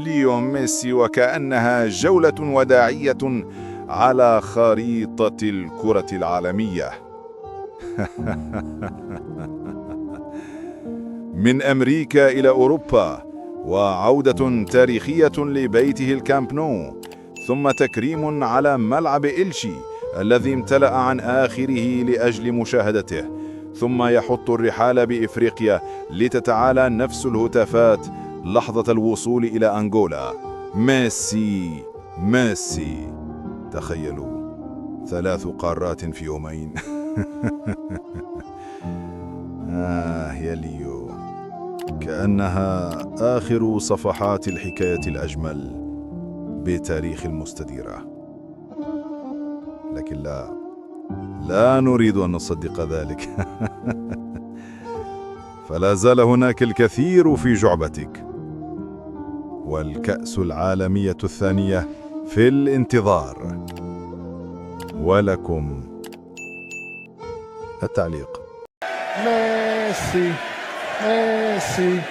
ليو ميسي وكأنها جولة وداعية على خريطة الكرة العالمية. من أمريكا إلى أوروبا، وعودة تاريخية لبيته الكامب نو، ثم تكريم على ملعب إلشي الذي امتلأ عن آخره لأجل مشاهدته، ثم يحط الرحال بإفريقيا لتتعالى نفس الهتافات لحظة الوصول إلى أنغولا. ميسي ميسي، تخيلوا 3 قارات في يومين. يا ليو، كأنها آخر صفحات الحكاية الأجمل بتاريخ المستديرة. لكن لا نريد أن نصدق ذلك. فلا زال هناك الكثير في جعبتك، والكأس العالمية الثانية في الانتظار، ولكم التعليق. ميسي ميسي